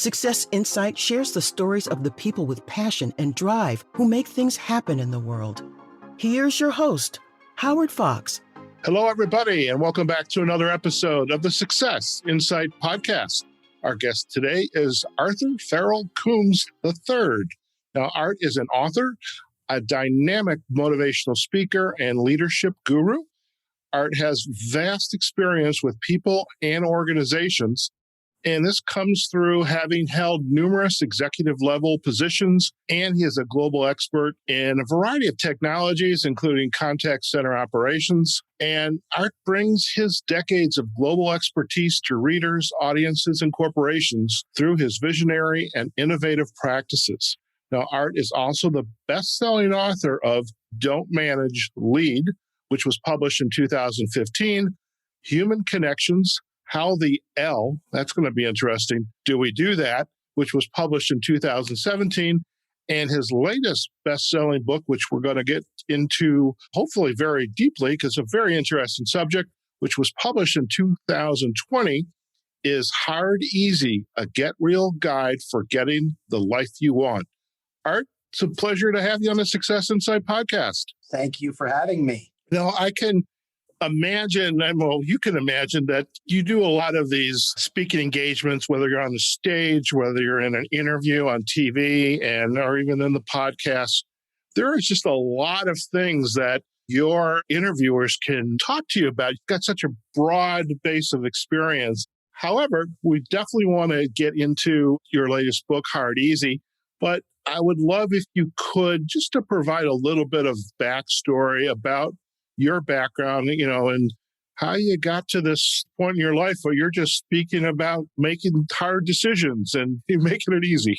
Success Insight shares the stories of the people with passion and drive who make things happen in the world. Here's your host, Howard Fox. Hello, everybody, and welcome back to another episode of the Success Insight podcast. Our guest today is Arthur Farrell Coombs III. Now, Art is an author, a dynamic motivational speaker, and leadership guru. Art has vast experience with people and organizations, and this comes through having held numerous executive-level positions, and he is a global expert in a variety of technologies, including contact center operations. And Art brings his decades of global expertise to readers, audiences, and corporations through his visionary and innovative practices. Now, Art is also the best-selling author of Don't Manage, Lead, which was published in 2015, Human Connections, How the L, that's going to be interesting, Do We Do That, which was published in 2017, and his latest best-selling book, which we're going to get into hopefully very deeply because it's a very interesting subject, which was published in 2020, is Hard Easy, a get-real guide for getting the life you want. Art, it's a pleasure to have you on the Success Insight podcast. Thank you for having me. Now, I can imagine, well, you can imagine that you do a lot of these speaking engagements, whether you're on the stage, whether you're in an interview on TV, or even in the podcast. There is just a lot of things that your interviewers can talk to you about. You've got such a broad base of experience. However, we definitely want to get into your latest book, Hard Easy, but I would love if you could just to provide a little bit of backstory about your background, and how you got to this point in your life where you're just speaking about making hard decisions and making it easy.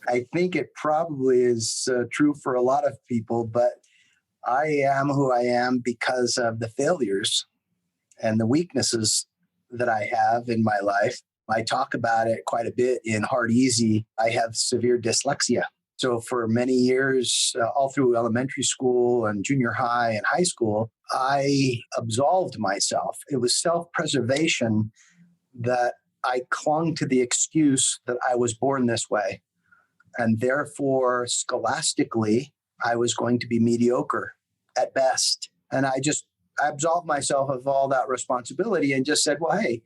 I think it probably is true for a lot of people, but I am who I am because of the failures and the weaknesses that I have in my life. I talk about it quite a bit in Hard Easy. I have severe dyslexia. So for many years, all through elementary school and junior high and high school, I absolved myself. It was self-preservation that I clung to the excuse that I was born this way. And therefore, scholastically, I was going to be mediocre at best. And I absolved myself of all that responsibility and just said, well, hey,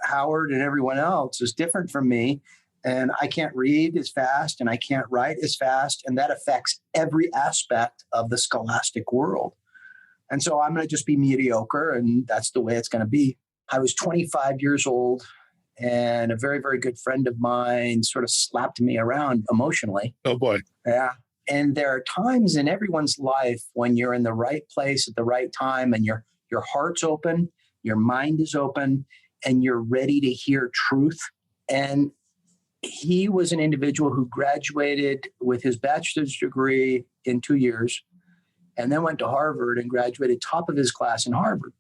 Howard and everyone else is different from me. And I can't read as fast and I can't write as fast. And that affects every aspect of the scholastic world. And so I'm going to just be mediocre, and that's the way it's going to be. I was 25 years old, and a very, very good friend of mine sort of slapped me around emotionally. Oh, boy. Yeah. And there are times in everyone's life when you're in the right place at the right time and your heart's open, your mind is open, and you're ready to hear truth. And he was an individual who graduated with his bachelor's degree in 2 years and then went to Harvard and graduated top of his class in Harvard.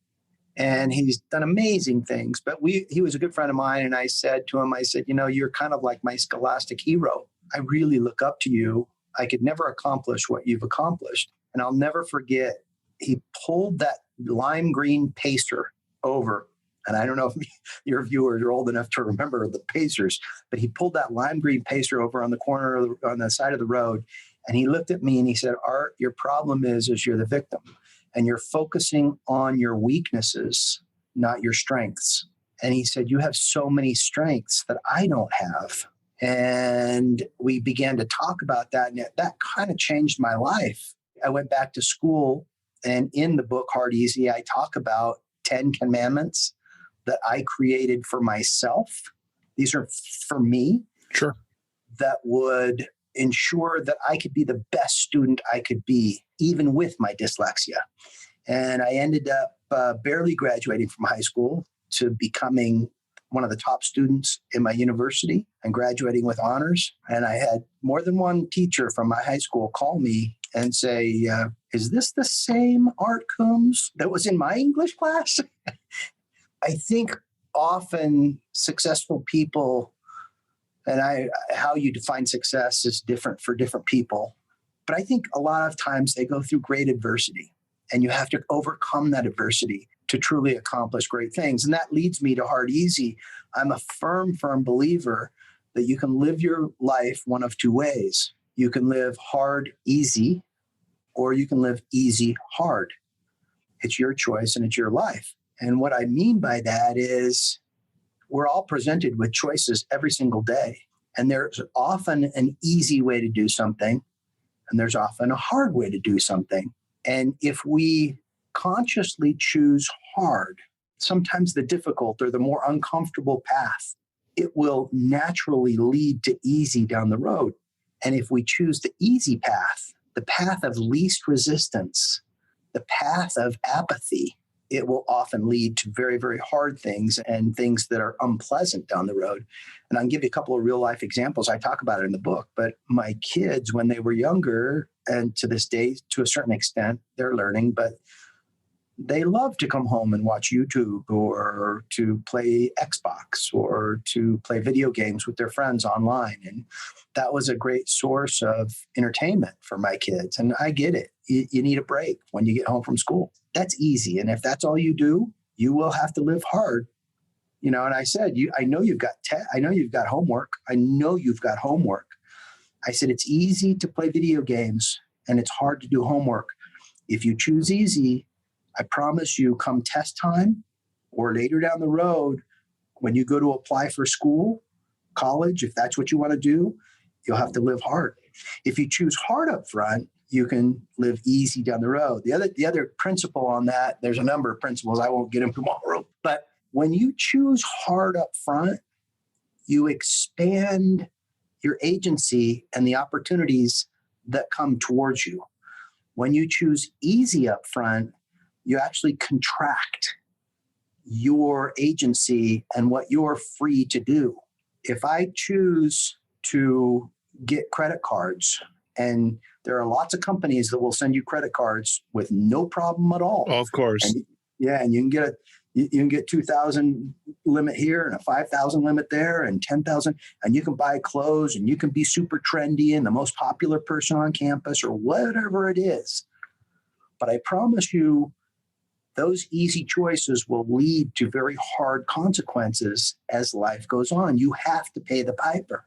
And he's done amazing things. But he was a good friend of mine. And I said to him, you're kind of like my scholastic hero. I really look up to you. I could never accomplish what you've accomplished. And I'll never forget, he pulled that lime green pacer over. And I don't know if your viewers are old enough to remember the Pacers, but he pulled that lime green pacer over on the corner, on the side of the road. And he looked at me and he said, Art, your problem is you're the victim and you're focusing on your weaknesses, not your strengths. And he said, you have so many strengths that I don't have. And we began to talk about that. And that kind of changed my life. I went back to school, and in the book, Hard Easy, I talk about 10 commandments that I created for myself. These are for me. Sure. That would ensure that I could be the best student I could be, even with my dyslexia. And I ended up barely graduating from high school to becoming one of the top students in my university and graduating with honors. And I had more than one teacher from my high school call me and say, is this the same Art Coombs that was in my English class? I think often successful people, and how you define success is different for different people. But I think a lot of times they go through great adversity, and you have to overcome that adversity to truly accomplish great things. And that leads me to Hard Easy. I'm a firm believer that you can live your life one of two ways. You can live hard, easy, or you can live easy, hard. It's your choice and it's your life. And what I mean by that is we're all presented with choices every single day. And there's often an easy way to do something, and there's often a hard way to do something. And if we consciously choose hard, sometimes the difficult or the more uncomfortable path, it will naturally lead to easy down the road. And if we choose the easy path, the path of least resistance, the path of apathy, it will often lead to very, very hard things and things that are unpleasant down the road. And I'll give you a couple of real life examples. I talk about it in the book, but my kids, when they were younger, and to this day, to a certain extent, they're learning, but they love to come home and watch YouTube or to play Xbox or to play video games with their friends online. And that was a great source of entertainment for my kids. And I get it. You need a break when you get home from school. That's easy. And if that's all you do, you will have to live hard. And I said, I know you've got homework. I know you've got homework. I said, it's easy to play video games and it's hard to do homework. If you choose easy, I promise you, come test time or later down the road, when you go to apply for school, college, if that's what you want to do, you'll have to live hard. If you choose hard up front, you can live easy down the road. The other principle on that, there's a number of principles. I won't get into tomorrow. But when you choose hard up front, you expand your agency and the opportunities that come towards you. When you choose easy up front, you actually contract your agency and what you're free to do. If I choose to get credit cards, and there are lots of companies that will send you credit cards with no problem at all. Of course. And you can get 2,000 limit here and a 5,000 limit there and 10,000, and you can buy clothes and you can be super trendy and the most popular person on campus or whatever it is. But I promise you, those easy choices will lead to very hard consequences as life goes on. You have to pay the piper.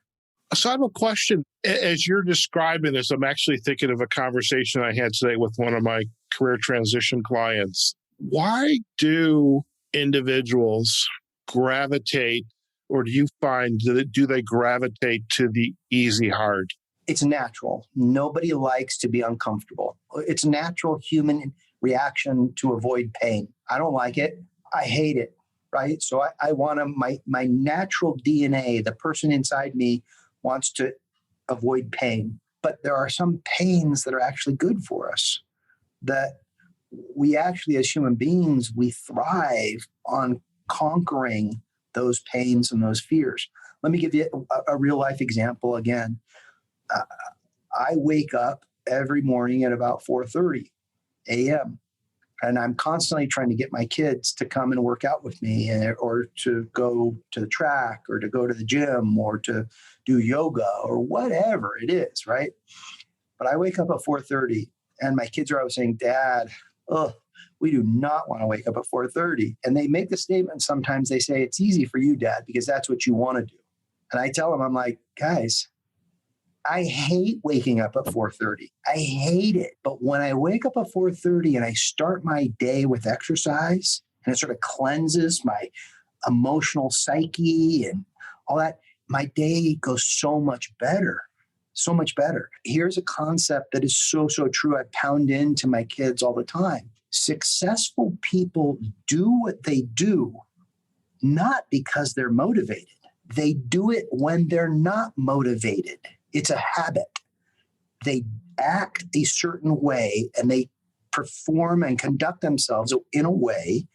So I have a question. As you're describing this, I'm actually thinking of a conversation I had today with one of my career transition clients. Why do individuals gravitate, or do you find, do they gravitate to the easy hard? It's natural. Nobody likes to be uncomfortable. It's natural human reaction to avoid pain. I don't like it. I hate it, right? So I want to, my natural DNA, the person inside me wants to avoid pain. But there are some pains that are actually good for us, that we actually, as human beings, we thrive on conquering those pains and those fears. Let me give you a real life example again. I wake up every morning at about 4:30 a.m. And I'm constantly trying to get my kids to come and work out with me, or to go to the track, or to go to the gym, or to do yoga, or whatever it is, right? But I wake up at 4:30 and my kids are always saying, Dad, we do not want to wake up at 4:30. And they make the statement, sometimes they say, it's easy for you, Dad, because that's what you want to do. And I tell them, I'm like, guys, I hate waking up at 4:30. I hate it. But when I wake up at 4:30 and I start my day with exercise, and it sort of cleanses my emotional psyche and all that, my day goes so much better. So much better. Here's a concept that is so, so true. I pound into my kids all the time. Successful people do what they do, not because they're motivated. They do it when they're not motivated. It's a habit. They act a certain way and they perform and conduct themselves in a way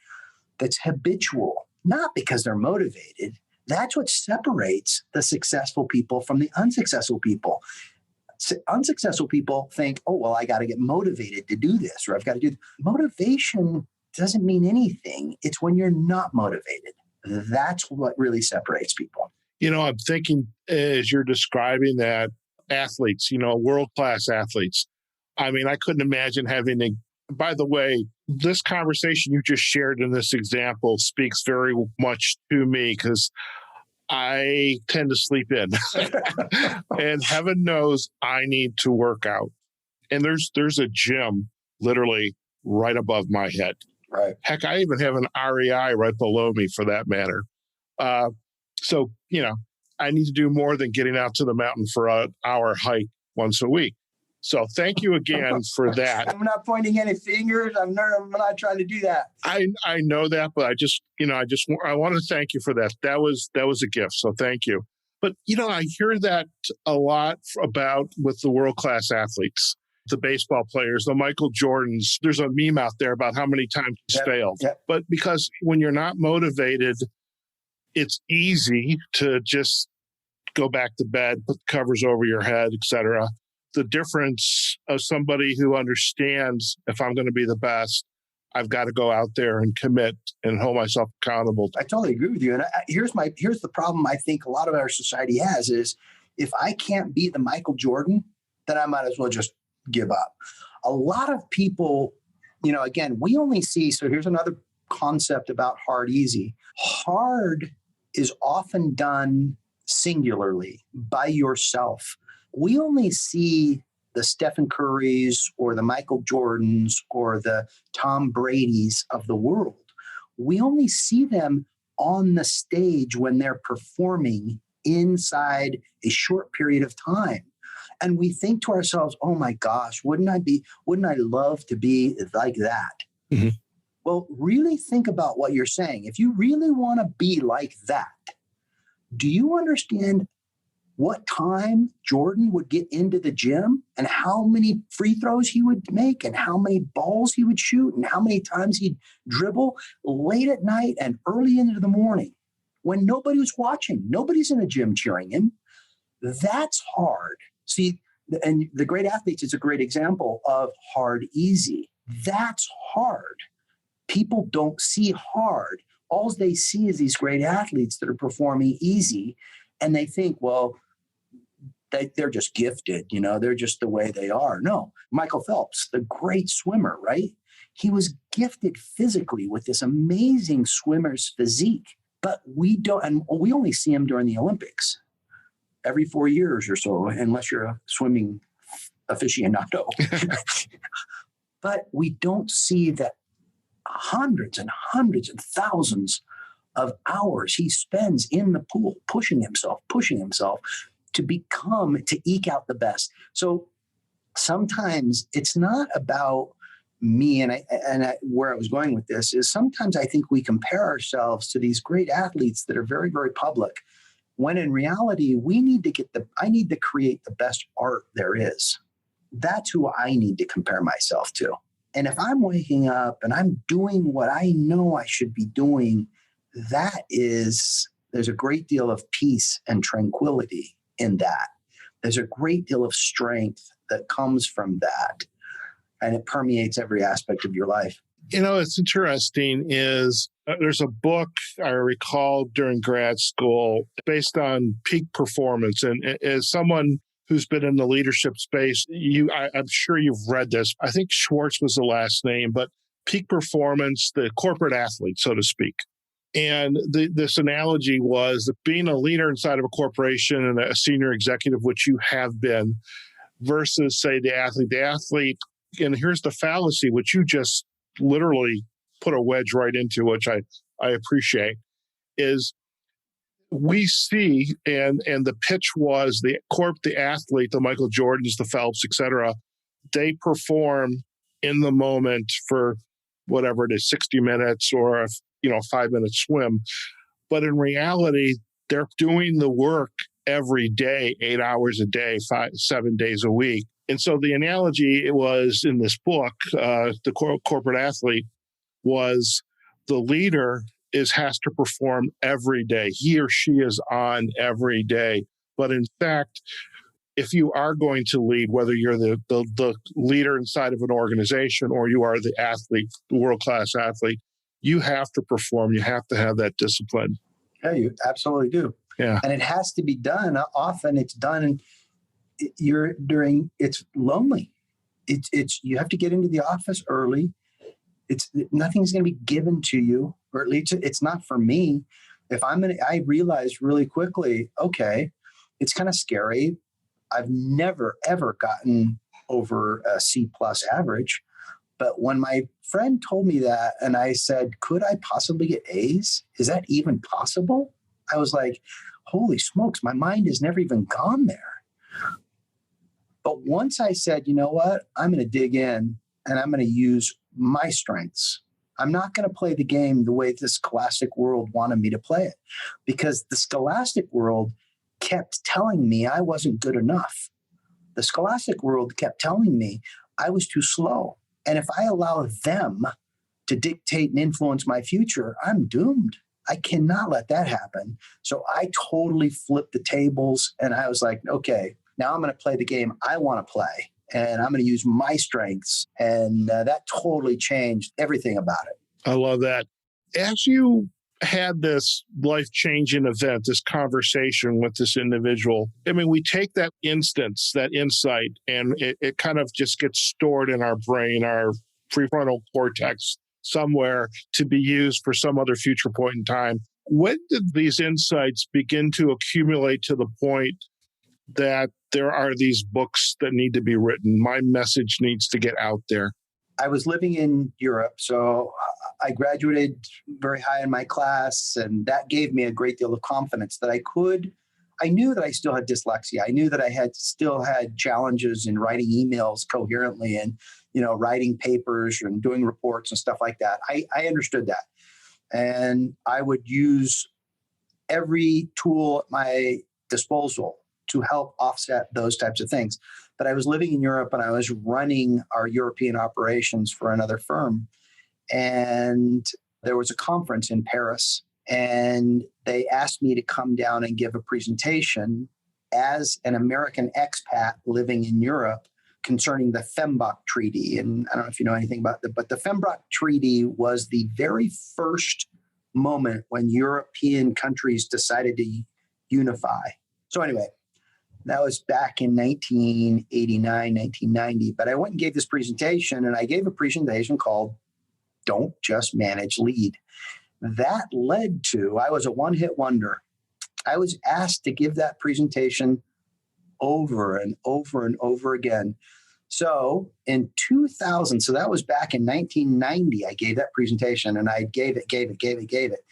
that's habitual, not because they're motivated. That's what separates the successful people from the unsuccessful people. Unsuccessful people think, oh, well, I got to get motivated to do this, or I've got to do. Motivation doesn't mean anything. It's when you're not motivated. That's what really separates people. I'm thinking as you're describing that, athletes, world-class athletes. I mean, I couldn't imagine having by the way, this conversation you just shared in this example speaks very much to me, because I tend to sleep in. And heaven knows I need to work out. And there's a gym literally right above my head. Right. Heck, I even have an REI right below me for that matter. So, I need to do more than getting out to the mountain for an hour hike once a week. So thank you again for that. I'm not pointing any fingers. I'm not trying to do that. I know that, but I want to thank you for that. That was a gift. So thank you. But, I hear that a lot about with the world-class athletes, the baseball players, the Michael Jordans. There's a meme out there about how many times he's failed. Yep. But because when you're not motivated, it's easy to just go back to bed, put the covers over your head, etc. The difference of somebody who understands if I'm going to be the best, I've got to go out there and commit and hold myself accountable. I totally agree with you. And here's the problem I think a lot of our society has is if I can't beat the Michael Jordan, then I might as well just give up. A lot of people, again, we only see, so here's another concept about hard, easy. Hard is often done singularly by yourself. We only see the Stephen Currys or the Michael Jordans or the Tom Bradys of the world. We only see them on the stage when they're performing inside a short period of time. And we think to ourselves, oh my gosh, wouldn't I love to be like that? Mm-hmm. Well, really think about what you're saying. If you really want to be like that, do you understand what time Jordan would get into the gym and how many free throws he would make and how many balls he would shoot and how many times he'd dribble late at night and early into the morning when nobody was watching? Nobody's in a gym cheering him. That's hard. See, and the great athletes is a great example of hard, easy. That's hard. People don't see hard. All they see is these great athletes that are performing easy. And they think, well, they're just gifted, they're just the way they are. No, Michael Phelps, the great swimmer, right? He was gifted physically with this amazing swimmer's physique, but we only see him during the Olympics every 4 years or so, unless you're a swimming aficionado. But we don't see that hundreds and hundreds and thousands of hours he spends in the pool, pushing himself to eke out the best. So sometimes it's not about me. And where I was going with this is sometimes I think we compare ourselves to these great athletes that are very, very public, when in reality, I need to create the best art there is. That's who I need to compare myself to. And if I'm waking up and I'm doing what I know I should be doing, there's a great deal of peace and tranquility in that. There's a great deal of strength that comes from that. And it permeates every aspect of your life. It's interesting is there's a book I recall during grad school based on peak performance. And as someone who's been in the leadership space, I'm sure you've read this. I think Schwartz was the last name, but peak performance, the corporate athlete, so to speak. And this analogy was that being a leader inside of a corporation and a senior executive, which you have been, versus, say, the athlete. The athlete, and here's the fallacy, which you just literally put a wedge right into, which I appreciate, is we see, and the pitch was the athlete, the Michael Jordans, the Phelps, et cetera, they perform in the moment for whatever it is, 60 minutes or a 5-minute swim. But in reality, they're doing the work every day, 8 hours a day, 7 days a week. And so the analogy it was in this book, the corporate athlete, was the leader has to perform every day. He or she is on every day. But in fact, if you are going to lead, whether you're the leader inside of an organization or you are the athlete, the world-class athlete, you have to perform. You have to have that discipline. Yeah, you absolutely do. Yeah. And it has to be done. Often it's done it's lonely. You have to get into the office early. Nothing's going to be given to you, or at least it's not for me. I realized really quickly, okay, it's kind of scary. I've never, ever gotten over a C plus average. But when my friend told me that, and I said, could I possibly get A's? Is that even possible? I was like, holy smokes, my mind has never even gone there. But once I said, you know what, I'm going to dig in and I'm going to use my strengths. I'm not going to play the game the way the scholastic world wanted me to play it, because the scholastic world kept telling me I wasn't good enough. The scholastic world kept telling me I was too slow. And if I allow them to dictate and influence my future, I'm doomed. I cannot let that happen. So I totally flipped the tables and I was like, okay, now I'm going to play the game I want to play and I'm going to use my strengths. And that totally changed everything about it. I love that. As you had this life-changing event, this conversation with this individual, I mean, we take that instance, that insight, and it kind of just gets stored in our brain, our prefrontal cortex somewhere to be used for some other future point in time. When did these insights begin to accumulate to the point that there are these books that need to be written? My message needs to get out there. I was living in Europe, so I graduated very high in my class, and that gave me a great deal of confidence that I knew that I still had dyslexia. I knew that I still had challenges in writing emails coherently and, writing papers and doing reports and stuff like that. I understood that. And I would use every tool at my disposal to help offset those types of things. But I was living in Europe and I was running our European operations for another firm. And there was a conference in Paris and they asked me to come down and give a presentation as an American expat living in Europe concerning the Fembach Treaty. And I don't know if you know anything about that, but the Fembach Treaty was the very first moment when European countries decided to unify. So anyway, that was back in 1989, 1990. But I went and gave this presentation, and I gave a presentation called Don't Just Manage, Lead. That led to, I was a one-hit wonder. I was asked to give that presentation over and over and over again. So in 2000, so that was back in 1990, I gave that presentation, and I gave it.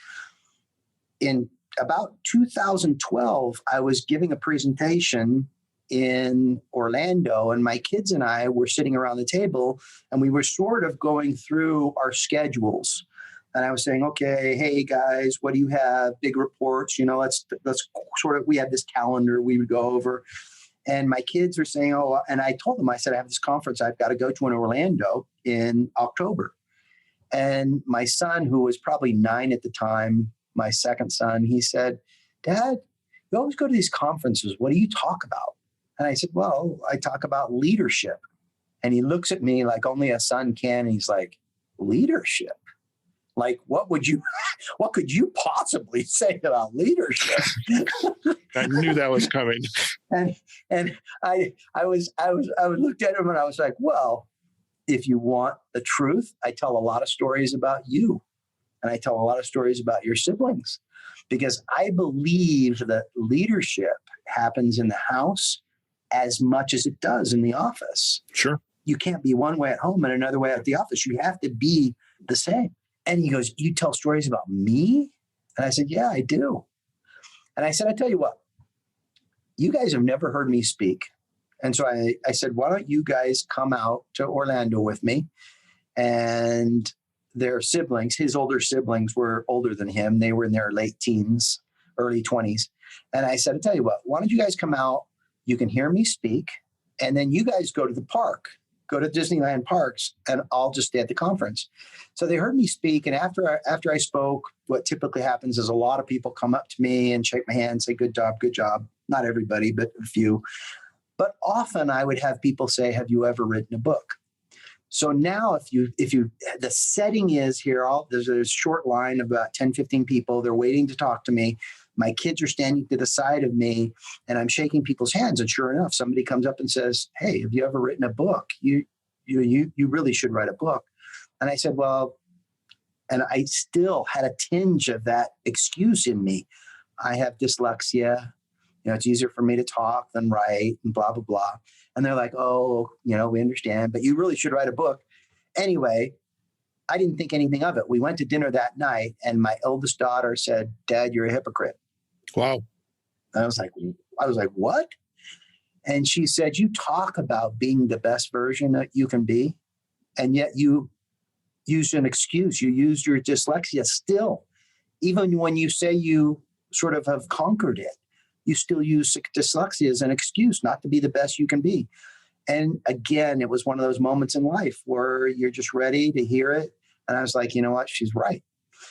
In about 2012, I was giving a presentation in Orlando, and my kids and I were sitting around the table, and we were sort of going through our schedules. And I was saying, okay, hey guys, what do you have? Big reports, let's sort of, we had this calendar we would go over. And my kids were saying, oh, and I told them, I said, I have this conference I've got to go to in Orlando in October. And my son, who was probably 9 at the time, my second son, he said, Dad, you always go to these conferences. What do you talk about? And I said, well, I talk about leadership. And he looks at me like only a son can. And he's like, leadership? Like, what could you possibly say about leadership? I knew that was coming. And I looked at him and I was like, well, if you want the truth, I tell a lot of stories about you. And I tell a lot of stories about your siblings, because I believe that leadership happens in the house as much as it does in the office. Sure. You can't be one way at home and another way at the office. You have to be the same. And he goes, you tell stories about me? And I said, yeah, I do. And I said, I tell you what, you guys have never heard me speak. And so I said, why don't you guys come out to Orlando with me? And their siblings, his older siblings, were older than him. They were in their late teens, early 20s. And I said, I tell you what, why don't you guys come out? You can hear me speak. And then you guys go to the park, go to Disneyland parks, and I'll just stay at the conference. So they heard me speak. And after I spoke, what typically happens is a lot of people come up to me and shake my hand and say, good job, good job. Not everybody, but a few. But often I would have people say, have you ever written a book? So now if you, the setting is here, there's a short line of about 10, 15 people. They're waiting to talk to me. My kids are standing to the side of me and I'm shaking people's hands. And sure enough, somebody comes up and says, hey, have you ever written a book? You really should write a book. And I said, well, And I still had a tinge of that excuse in me. I have dyslexia. It's easier for me to talk than write and blah, blah, blah. And they're like, oh, we understand, but you really should write a book. Anyway, I didn't think anything of it. We went to dinner that night and my eldest daughter said, Dad, you're a hypocrite. Wow. And I was like, what? And she said, you talk about being the best version that you can be, and yet you used an excuse. You used your dyslexia still. Even when you say you sort of have conquered it, you still use dyslexia as an excuse not to be the best you can be. And again, it was one of those moments in life where you're just ready to hear it. And I was like, you know what? She's right.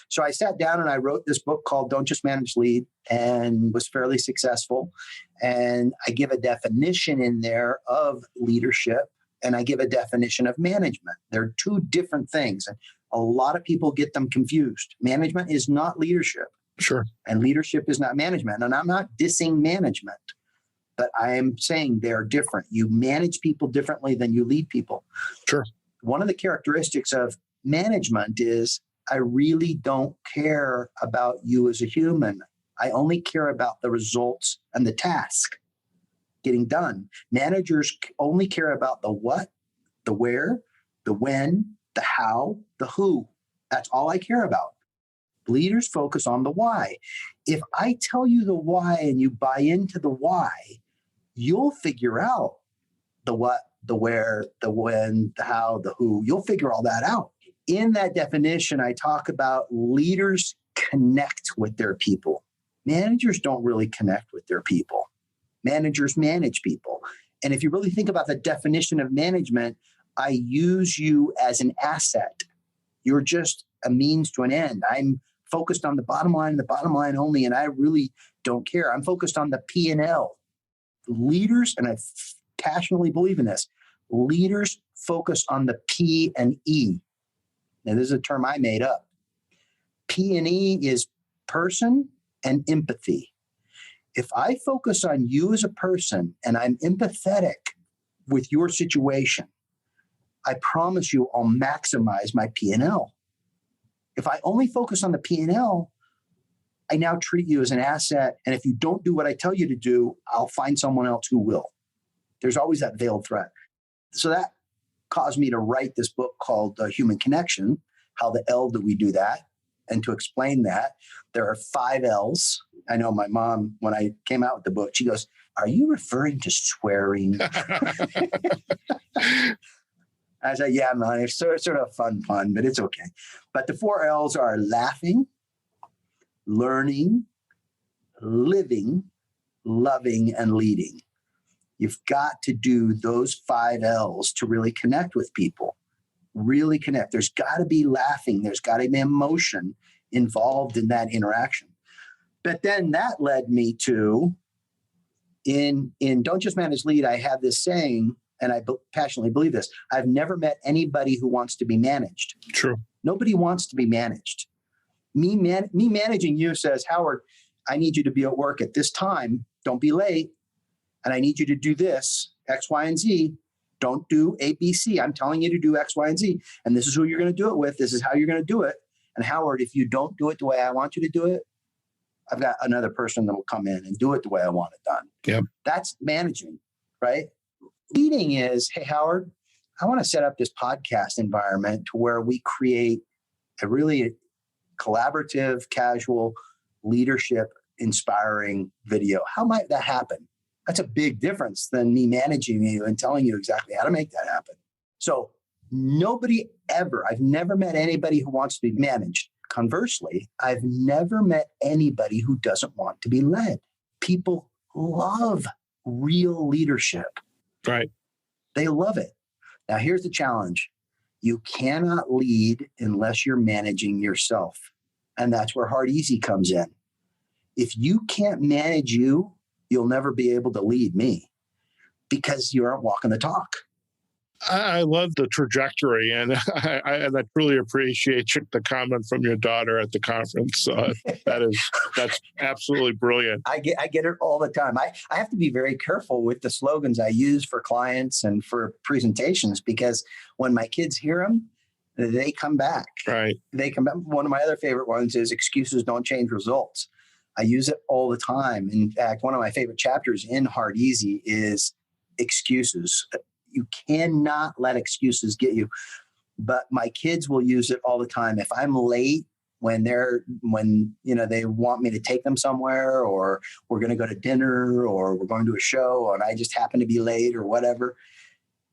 So I sat down and I wrote this book called Don't Just Manage, Lead, and was fairly successful. And I give a definition in there of leadership, and I give a definition of management. They're two different things. And a lot of people get them confused. Management is not leadership. Sure. And leadership is not management. And I'm not dissing management, but I am saying they're different. You manage people differently than you lead people. Sure. One of the characteristics of management is I really don't care about you as a human. I only care about the results and the task getting done. Managers only care about the what, the where, the when, the how, the who. That's all I care about. Leaders focus on the why. If I tell you the why and you buy into the why, you'll figure out the what, the where, the when, the how, the who. You'll figure all that out. In that definition, I talk about leaders connect with their people. Managers don't really connect with their people. Managers manage people. And if you really think about the definition of management, I use you as an asset. You're just a means to an end. I'm focused on the bottom line and the bottom line only, and I really don't care. I'm focused on the P&L. Leaders, and I passionately believe in this, leaders focus on the P and E. Now, this is a term I made up. P and E is person and empathy. If I focus on you as a person and I'm empathetic with your situation, I promise you I'll maximize my P&L. If I only focus on the P&L, I now treat you as an asset. And if you don't do what I tell you to do, I'll find someone else who will. There's always that veiled threat. So that caused me to write this book called Human Connection. How the L do we do that? And to explain that, there are 5 L's. I know my mom, when I came out with the book, she goes, are you referring to swearing? I said, yeah, man, it's sort of a fun pun, but it's okay. But the 4 L's are laughing, learning, living, loving, and leading. You've got to do those 5 L's to really connect with people. Really connect. There's got to be laughing. There's got to be emotion involved in that interaction. But then that led me to, in Don't Just Manage, Lead, I have this saying, and I passionately believe this. I've never met anybody who wants to be managed. True. Nobody wants to be managed. Me managing you says, Howard, I need you to be at work at this time. Don't be late. And I need you to do this, X, Y, and Z. Don't do A, B, C. I'm telling you to do X, Y, and Z. And this is who you're going to do it with. This is how you're going to do it. And Howard, if you don't do it the way I want you to do it, I've got another person that will come in and do it the way I want it done. Yep. That's managing, right? Leading is, hey, Howard, I want to set up this podcast environment to where we create a really collaborative, casual, leadership inspiring video. How might that happen? That's a big difference than me managing you and telling you exactly how to make that happen. So nobody ever, I've never met anybody who wants to be managed. Conversely, I've never met anybody who doesn't want to be led. People love real leadership. Right. They love it. Now, here's the challenge. You cannot lead unless you're managing yourself. And that's where hard easy comes in. If you can't manage you, you'll never be able to lead me because you aren't walking the talk. I love the trajectory, and I truly appreciate the comment from your daughter at the conference. That's absolutely brilliant. I get it all the time. I have to be very careful with the slogans I use for clients and for presentations, because when my kids hear them, they come back. Right. They come back. One of my other favorite ones is excuses don't change results. I use it all the time. In fact, one of my favorite chapters in Hard Easy is excuses. You cannot let excuses get you. But my kids will use it all the time. If I'm late when they want me to take them somewhere, or we're going to go to dinner, or we're going to a show and I just happen to be late or whatever,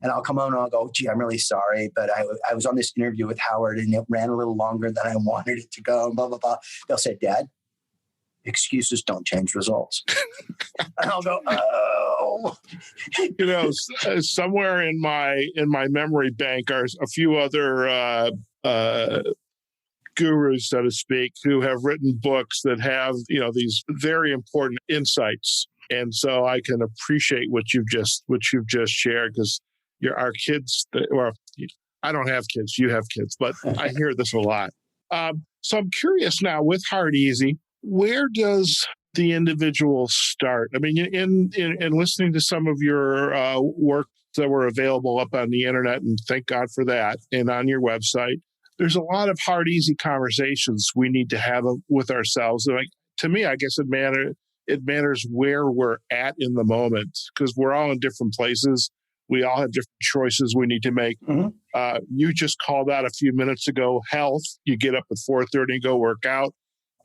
and I'll come home and I'll go, gee, I'm really sorry, but I was on this interview with Howard and it ran a little longer than I wanted it to go, and blah, blah, blah. They'll say, Dad, excuses don't change results. And I'll go, oh. Somewhere in my memory bank are a few other gurus, so to speak, who have written books that have, these very important insights. And so I can appreciate what you've just shared, because our kids, I don't have kids, you have kids, but I hear this a lot. So I'm curious now, with Hard Easy, where does the individual start? I mean, in listening to some of your work that were available up on the internet, and thank God for that, and on your website, there's a lot of Hard Easy conversations we need to have with ourselves. Like, to me, I guess it matters where we're at in the moment, because we're all in different places. We all have different choices we need to make. Mm-hmm. You just called out a few minutes ago, health. You get up at 4:30 and go work out.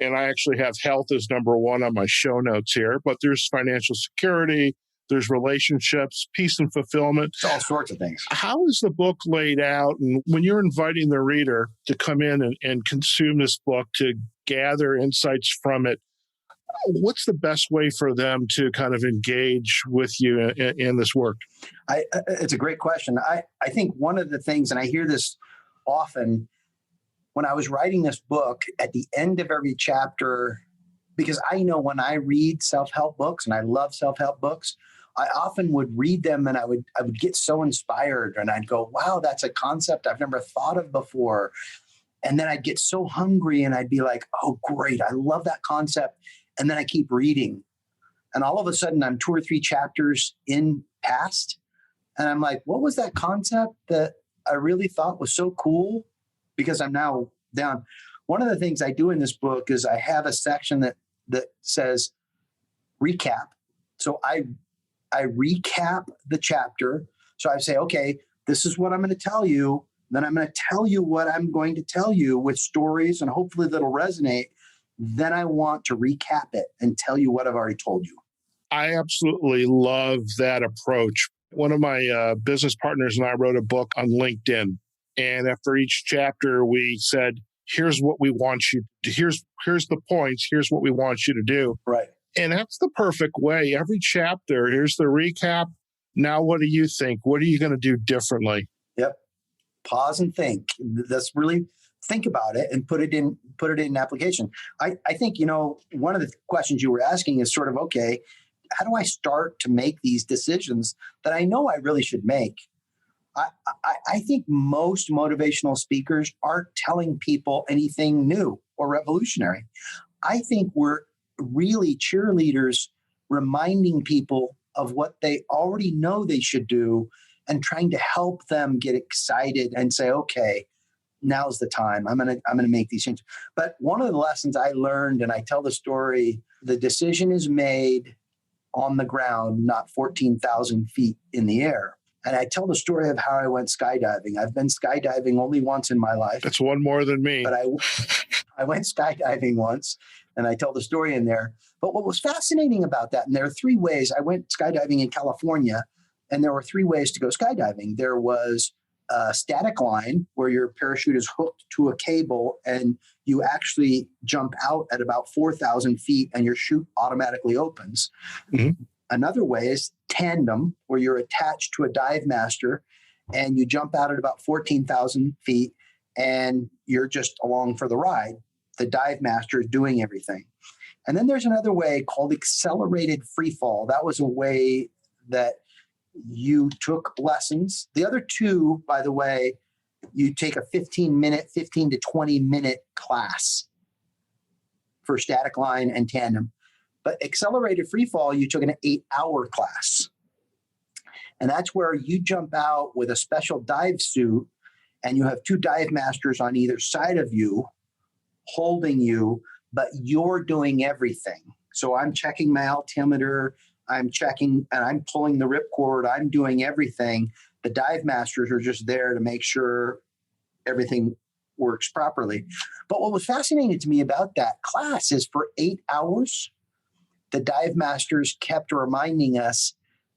And I actually have health as number one on my show notes here. But there's financial security, there's relationships, peace and fulfillment. It's all sorts of things. How is the book laid out? And when you're inviting the reader to come in and consume this book, to gather insights from it, what's the best way for them to kind of engage with you in this work? It's a great question. I think one of the things, and I hear this often, when I was writing this book, at the end of every chapter, because I know when I read self-help books, and I love self-help books, I often would read them and I would get so inspired, and I'd go, wow, that's a concept I've never thought of before. And then I'd get so hungry and I'd be like, oh, great, I love that concept. And then I keep reading. And all of a sudden I'm 2 or 3 chapters in past. And I'm like, what was that concept that I really thought was so cool? Because I'm now down. One of the things I do in this book is I have a section that says recap. So I recap the chapter. So I say, okay, this is what I'm going to tell you. Then I'm going to tell you what I'm going to tell you with stories, and hopefully that'll resonate. Then I want to recap it and tell you what I've already told you. I absolutely love that approach. One of my business partners and I wrote a book on LinkedIn. And after each chapter, we said, here's what we want you to, here's the points, here's what we want you to do. Right. And that's the perfect way. Every chapter, here's the recap. Now, what do you think? What are you going to do differently? Yep. Pause and think. That's really, think about it and put it in application. I think, one of the questions you were asking is sort of, okay, how do I start to make these decisions that I know I really should make? I think most motivational speakers aren't telling people anything new or revolutionary. I think we're really cheerleaders reminding people of what they already know they should do and trying to help them get excited and say, okay, now's the time. I'm gonna make these changes. But one of the lessons I learned, and I tell the story, the decision is made on the ground, not 14,000 feet in the air. And I tell the story of how I went skydiving. I've been skydiving only once in my life. That's one more than me. But I went skydiving once, and I tell the story in there. But what was fascinating about that, and there are 3 ways. I went skydiving in California, and there were 3 ways to go skydiving. There was a static line where your parachute is hooked to a cable, and you actually jump out at about 4,000 feet, and your chute automatically opens. Mm-hmm. Another way is tandem, where you're attached to a dive master and you jump out at about 14,000 feet and you're just along for the ride. The dive master is doing everything. And then there's another way called accelerated free fall. That was a way that you took lessons. The other 2, by the way, you take a 15 to 20 minute class for static line and tandem. But accelerated free fall, you took an 8-hour class. And that's where you jump out with a special dive suit and you have two dive masters on either side of you holding you, but you're doing everything. So I'm checking my altimeter, I'm checking and I'm pulling the ripcord, I'm doing everything. The dive masters are just there to make sure everything works properly. But what was fascinating to me about that class is for 8 hours, the dive masters kept reminding us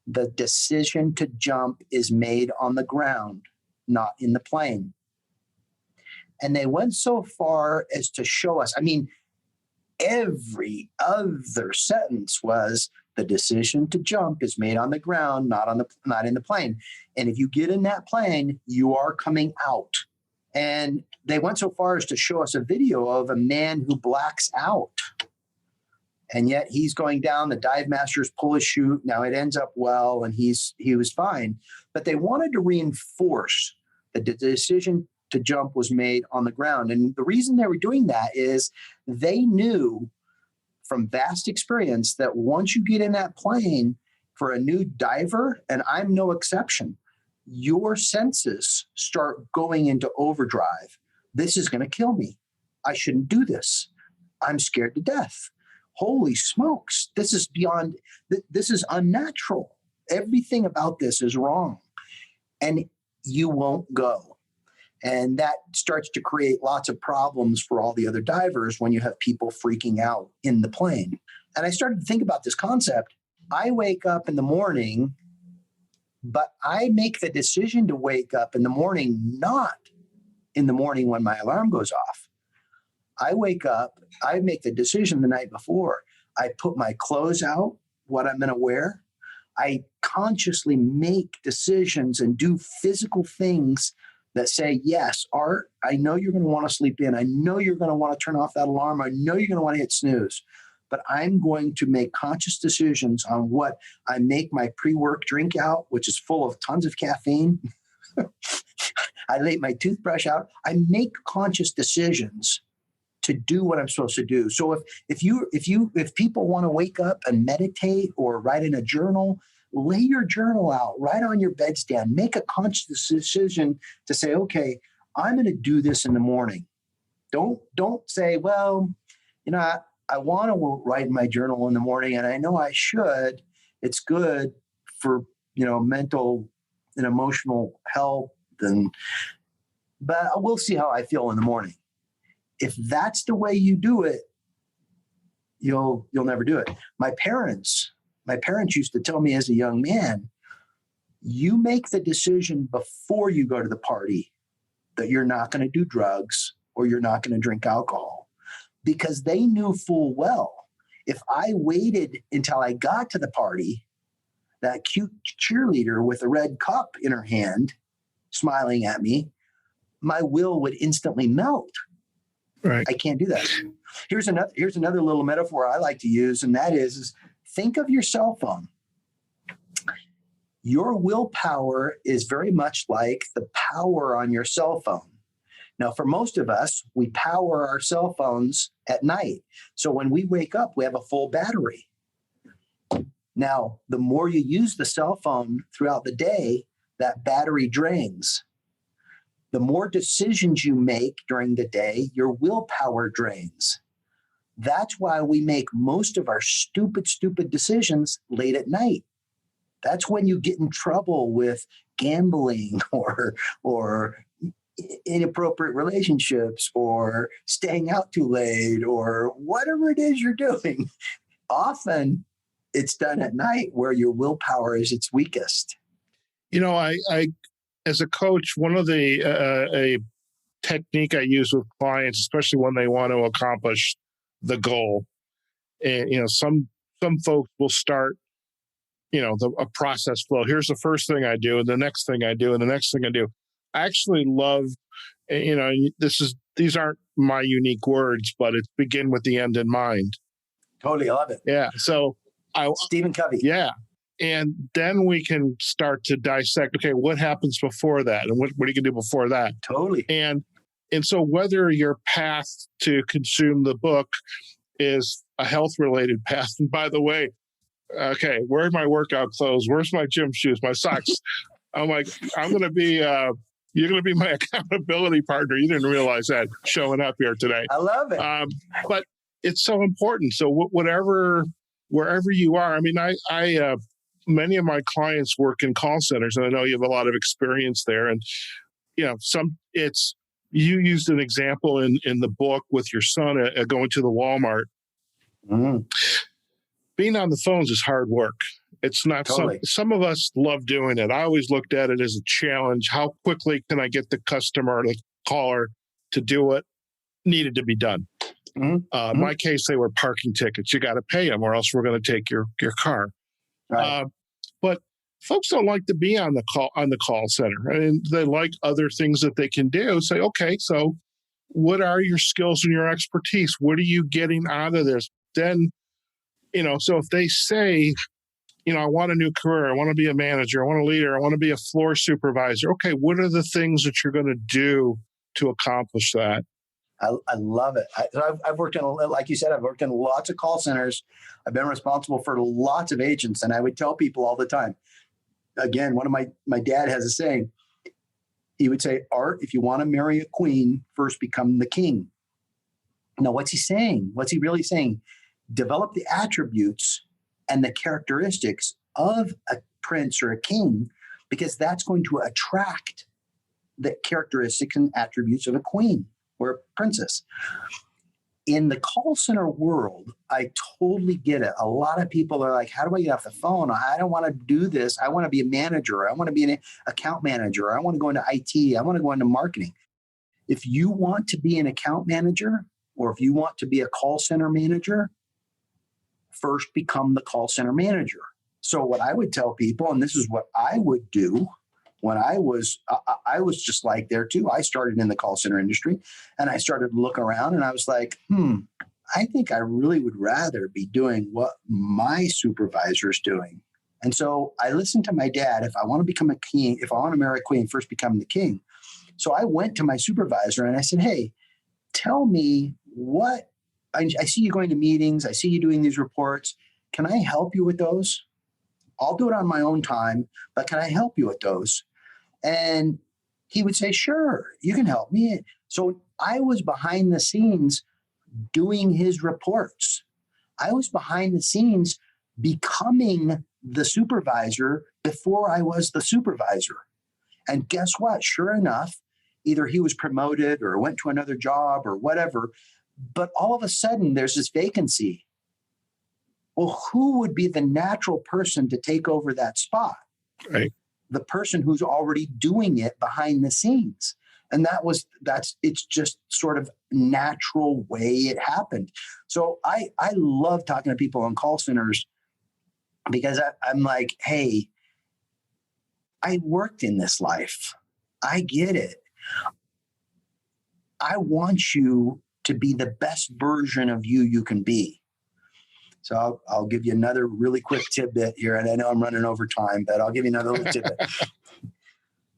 the decision to jump is made on the ground, not in the plane. And they went so far as to show us, I mean, every other sentence was the decision to jump is made on the ground, not in the plane. And if you get in that plane, you are coming out. And they went so far as to show us a video of a man who blacks out. And yet he's going down, the dive masters pull his chute. Now it ends up well, and he was fine. But they wanted to reinforce that the decision to jump was made on the ground. And the reason they were doing that is they knew from vast experience that once you get in that plane for a new diver, and I'm no exception, your senses start going into overdrive. This is going to kill me. I shouldn't do this. I'm scared to death. Holy smokes. This is unnatural. Everything about this is wrong. And you won't go. And that starts to create lots of problems for all the other divers when you have people freaking out in the plane. And I started to think about this concept. I wake up in the morning, but I make the decision to wake up in the morning, not in the morning when my alarm goes off. I wake up, I make the decision the night before. I put my clothes out, what I'm going to wear. I consciously make decisions and do physical things that say, yes, Art, I know you're going to want to sleep in. I know you're going to want to turn off that alarm. I know you're going to want to hit snooze. But I'm going to make conscious decisions on what I make my pre-work drink out, which is full of tons of caffeine. I lay my toothbrush out. I make conscious decisions to do what I'm supposed to do. So if people want to wake up and meditate or write in a journal, lay your journal out right on your bedstand. Make a conscious decision to say, okay, I'm going to do this in the morning. Don't say, well, I want to write in my journal in the morning, and I know I should. It's good for mental and emotional health, but we'll see how I feel in the morning. If that's the way you do it, you'll never do it. My parents used to tell me as a young man, you make the decision before you go to the party that you're not going to do drugs or you're not going to drink alcohol, because they knew full well if I waited until I got to the party, that cute cheerleader with a red cup in her hand smiling at me, my will would instantly melt. Right. I can't do that. Here's another little metaphor I like to use, and that is think of your cell phone. Your willpower is very much like the power on your cell phone. Now, for most of us, we power our cell phones at night. So when we wake up, we have a full battery. Now, the more you use the cell phone throughout the day, that battery drains. The more decisions you make during the day, your willpower drains. That's why we make most of our stupid decisions late at night. That's when you get in trouble with gambling or inappropriate relationships or staying out too late or whatever it is you're doing. Often it's done at night where your willpower is its weakest. I as a coach, one of the a technique I use with clients, especially when they want to accomplish the goal, and some folks will start, a process flow. Here's the first thing I do, and the next thing I do, and the next thing I do. I actually love, these aren't my unique words, but it's begin with the end in mind. Totally love it. Yeah. So Stephen Covey. Yeah. And then we can start to dissect, okay, what happens before that? And what are you going to do before that? Totally. And so whether your path to consume the book is a health-related path, and by the way, okay, where are my workout clothes? Where's my gym shoes, my socks? I'm like, I'm going to be You're going to be my accountability partner. You didn't realize that showing up here today. I love it. But it's so important. So wherever you are, I mean, I many of my clients work in call centers, and I know you have a lot of experience there. And you used an example in the book with your son going to the Walmart. Mm. Being on the phones is hard work. It's not Totally. some of us love doing it. I always looked at it as a challenge. How quickly can I get the customer, the caller, to do what needed to be done? Mm-hmm. In my case, they were parking tickets. You got to pay them, or else we're going to take your car. Right. But folks don't like to be on the call center. I mean, they like other things that they can do. Say, okay, so what are your skills and your expertise? What are you getting out of this? Then, so if they say, I want a new career, I want to be a manager, I want a leader, I want to be a floor supervisor. Okay, what are the things that you're going to do to accomplish that? I love it. I've worked in, like you said, I've worked in lots of call centers. I've been responsible for lots of agents. And I would tell people all the time, again, one of my dad has a saying. He would say, Art, if you want to marry a queen, first become the king. Now, what's he saying? What's he really saying? Develop the attributes and the characteristics of a prince or a king, because that's going to attract the characteristics and attributes of a queen or a princess. In the call center world, I totally get it. A lot of people are like, how do I get off the phone? I don't want to do this. I want to be a manager. I want to be an account manager. I want to go into IT. I want to go into marketing. If you want to be an account manager, or if you want to be a call center manager, first become the call center manager. So what I would tell people, and this is what I would do when I was just like there too. I started in the call center industry, and I started to look around, and I was like, I think I really would rather be doing what my supervisor is doing. And so I listened to my dad. If I want to become a king, if I want to marry a queen, first become the king. So I went to my supervisor and I said, hey, tell me what, I see you going to meetings. I see you doing these reports. Can I help you with those? I'll do it on my own time, but can I help you with those? And he would say, sure, you can help me. So I was behind the scenes doing his reports. I was behind the scenes becoming the supervisor before I was the supervisor. And guess what? Sure enough, either he was promoted or went to another job or whatever, but all of a sudden there's this vacancy. Well, who would be the natural person to take over that spot? Right. The person who's already doing it behind the scenes. And it's just sort of natural way it happened. So I love talking to people on call centers, because I'm like, hey, I worked in this life. I get it. I want you to be the best version of you can be. So I'll give you another really quick tidbit here. And I know I'm running over time, but I'll give you another little tidbit.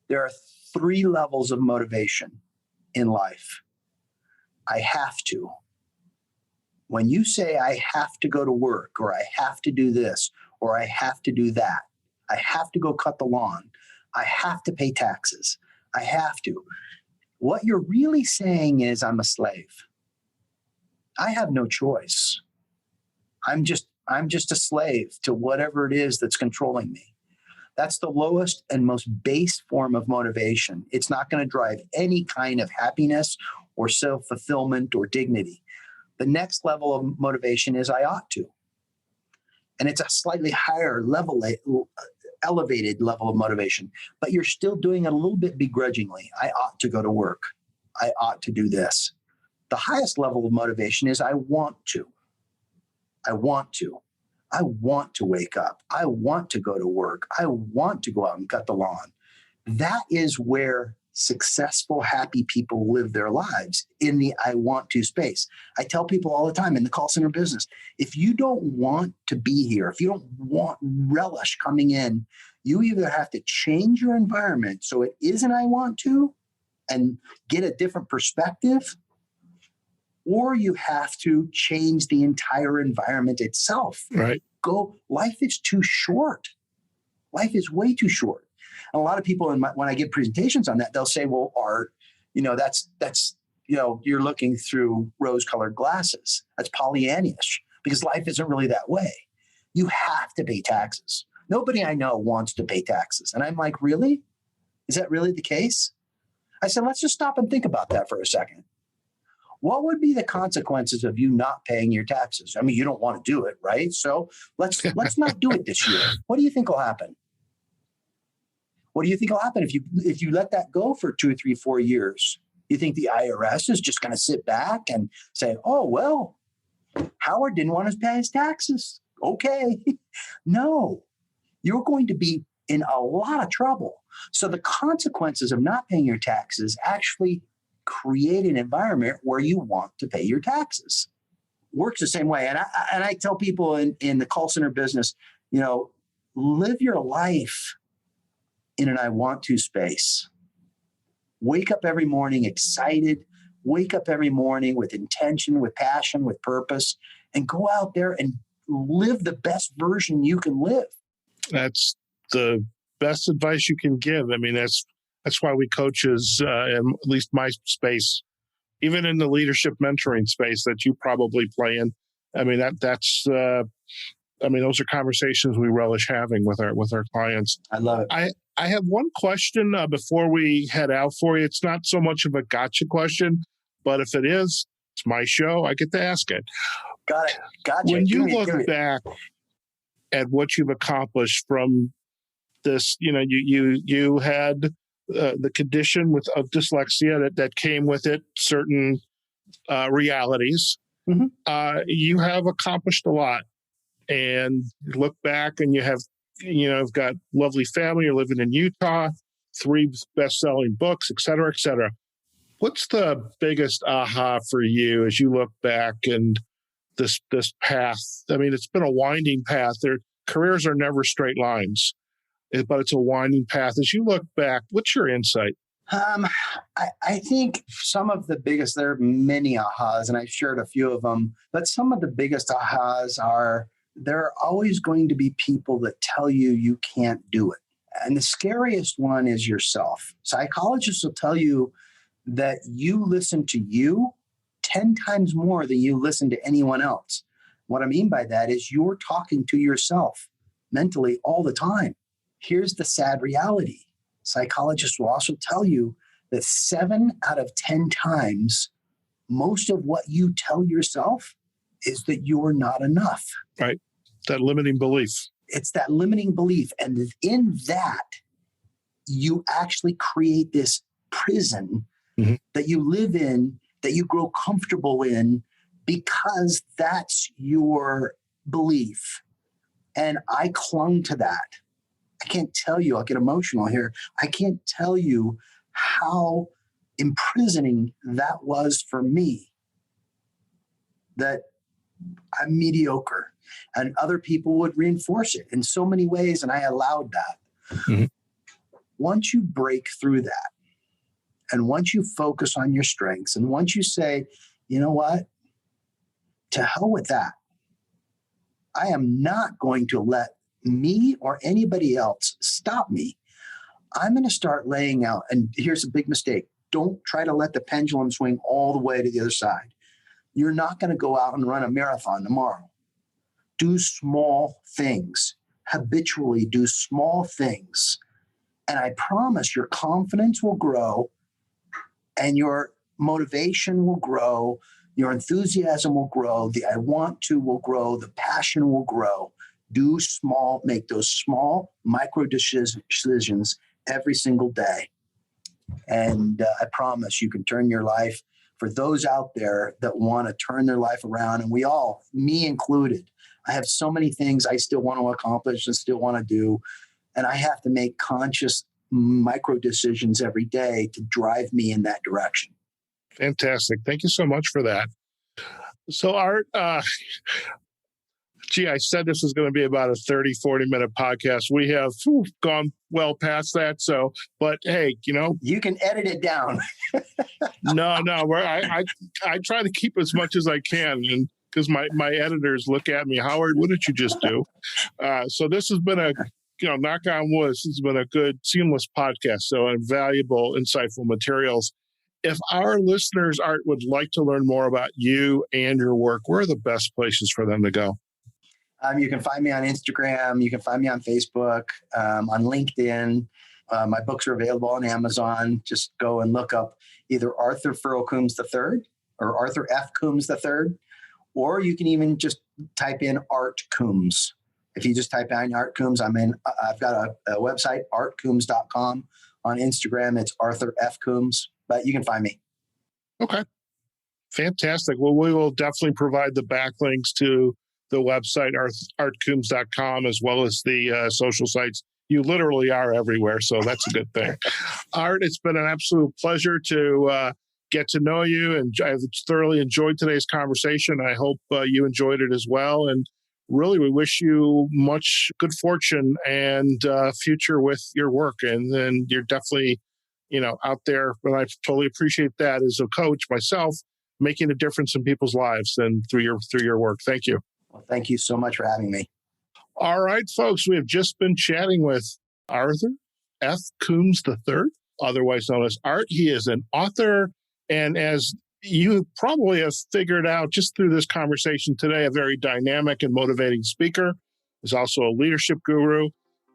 There are 3 levels of motivation in life. I have to. When you say I have to go to work, or I have to do this, or I have to do that, I have to go cut the lawn, I have to pay taxes, I have to. What you're really saying is I'm a slave. I have no choice. I'm just a slave to whatever it is that's controlling me. That's the lowest and most base form of motivation. It's not going to drive any kind of happiness or self-fulfillment or dignity. The next level of motivation is I ought to. And it's a slightly higher level, elevated level of motivation, but you're still doing it a little bit begrudgingly. I ought to go to work. I ought to do this. The highest level of motivation is I want to. I want to. I want to wake up. I want to go to work. I want to go out and cut the lawn. That is where successful, happy people live their lives, in the I want to space. I tell people all the time in the call center business, if you don't want to be here, if you don't want relish coming in, you either have to change your environment so it isn't I want to and get a different perspective, or you have to change the entire environment itself. Right. Life is too short. Life is way too short. And a lot of people when I give presentations on that, they'll say, well, Art, that's you're looking through rose-colored glasses. That's Pollyannish, because life isn't really that way. You have to pay taxes. Nobody I know wants to pay taxes. And I'm like, really? Is that really the case? I said, let's just stop and think about that for a second. What would be the consequences of you not paying your taxes? I mean, you don't want to do it, right? So let's not do it this year. What do you think will happen? What do you think will happen if you let that go for 2, 3, 4 years? You think the IRS is just going to sit back and say, oh, well, Howard didn't want to pay his taxes. Okay. No, you're going to be in a lot of trouble. So the consequences of not paying your taxes actually create an environment where you want to pay your taxes. Works the same way. And I tell people in the call center business, live your life in an I want to space. Wake up every morning excited. Wake up every morning with intention, with passion, with purpose, and go out there and live the best version you can live. That's the best advice you can give. I mean, that's why we coaches, in at least my space, even in the leadership mentoring space that you probably play in. I mean, those are conversations we relish having with our clients. I love it. I have one question before we head out for you. It's not so much of a gotcha question, but if it is, it's my show. I get to ask it. Got it. Gotcha. When you look back at what you've accomplished from this, you had the condition of dyslexia that came with it, certain realities. Mm-hmm. You have accomplished a lot, and you look back and you've got lovely family. You're living in Utah, 3 best-selling books, et cetera, et cetera. What's the biggest aha for you as you look back and this path? I mean, it's been a winding path. Their careers are never straight lines, but it's a winding path. As you look back, what's your insight? I think some of the biggest, there are many ahas, and I've shared a few of them, but some of the biggest ahas are there are always going to be people that tell you can't do it. And the scariest one is yourself. Psychologists will tell you that you listen to you 10 times more than you listen to anyone else. What I mean by that is you're talking to yourself mentally all the time. Here's the sad reality. Psychologists will also tell you that 7 out of 10 times, most of what you tell yourself is that you're not enough. Right. That limiting belief. It's that limiting belief. And in that, you actually create this prison mm-hmm. that you live in, that you grow comfortable in, because that's your belief. And I clung to that. I can't tell you, I'll get emotional here. I can't tell you how imprisoning that was for me, that I'm mediocre, and other people would reinforce it in so many ways. And I allowed that. Mm-hmm. Once you break through that, and once you focus on your strengths, and once you say, you know what, to hell with that. I am not going to let me or anybody else stop me. I'm going to start laying out, and here's a big mistake. Don't try to let the pendulum swing all the way to the other side. You're not going to go out and run a marathon tomorrow. Do small things. Habitually do small things. And I promise your confidence will grow, and your motivation will grow, your enthusiasm will grow, the I want to will grow, the passion will grow. Do small, make those small micro decisions every single day. And I promise you can turn your life, for those out there that want to turn their life around, and we all, me included, I have so many things I still want to accomplish and still want to do. And I have to make conscious micro decisions every day to drive me in that direction. Fantastic. Thank you so much for that. So Art, I said this was going to be about a 30, 40-minute podcast. We have gone well past that. So, but hey, you can edit it down. No, I try to keep as much as I can, and because my editors look at me, Howard, what did you just do? So this has been knock on wood, this has been a good, seamless podcast. So invaluable, insightful materials. If our listeners, Art, would like to learn more about you and your work, where are the best places for them to go? You can find me on Instagram. You can find me on Facebook, on LinkedIn. My books are available on Amazon. Just go and look up either Arthur Farrell Coombs III or Arthur F. Coombs III, or you can even just type in Art Coombs. If you just type in Art Coombs, I've got a website, artcoombs.com. On Instagram, it's Arthur F. Coombs, but you can find me. Okay. Fantastic. Well, we will definitely provide the backlinks to the website, artcoombs.com, as well as the social sites. You literally are everywhere, so that's a good thing. Art, it's been an absolute pleasure to get to know you, and I've thoroughly enjoyed today's conversation. I hope you enjoyed it as well. And really, we wish you much good fortune and future with your work. And then you're definitely, out there. And I totally appreciate that as a coach myself, making a difference in people's lives and through your work. Thank you. Well, thank you so much for having me. All right, folks, we have just been chatting with Arthur F. Coombs III, otherwise known as Art. He is an author, and as you probably have figured out just through this conversation today, a very dynamic and motivating speaker. He's also a leadership guru,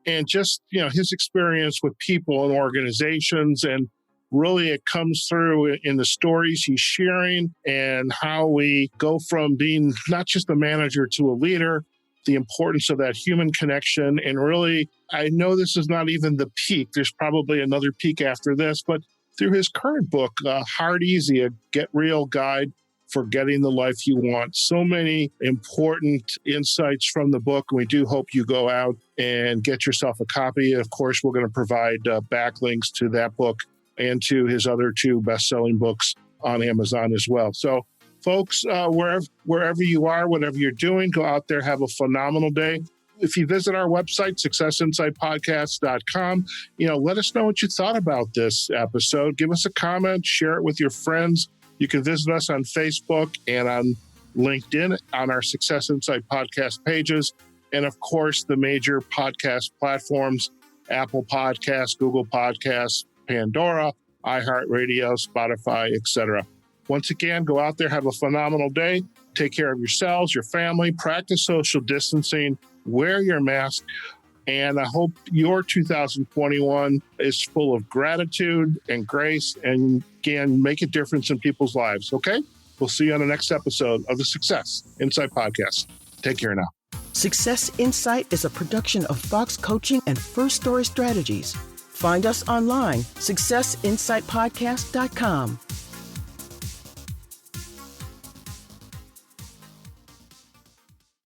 and just, his experience with people and organizations, and really it comes through in the stories he's sharing and how we go from being not just a manager to a leader, the importance of that human connection. And really, I know this is not even the peak. There's probably another peak after this, but through his current book, Hard Easy, a Get Real Guide for Getting the Life You Want. So many important insights from the book. We do hope you go out and get yourself a copy. Of course, we're going to provide backlinks to that book and to his other two best-selling books on Amazon as well. So, folks, wherever you are, whatever you're doing, go out there, have a phenomenal day. If you visit our website, successinsightpodcast.com, let us know what you thought about this episode. Give us a comment, share it with your friends. You can visit us on Facebook and on LinkedIn on our Success Insight podcast pages. And of course, the major podcast platforms, Apple Podcasts, Google Podcasts, Pandora, iHeartRadio, Spotify, etc. Once again, go out there, have a phenomenal day. Take care of yourselves, your family, practice social distancing, wear your mask, and I hope your 2021 is full of gratitude and grace and can make a difference in people's lives, okay? We'll see you on the next episode of the Success Insight Podcast. Take care now. Success Insight is a production of Fox Coaching and First Story Strategies. Find us online, successinsightpodcast.com.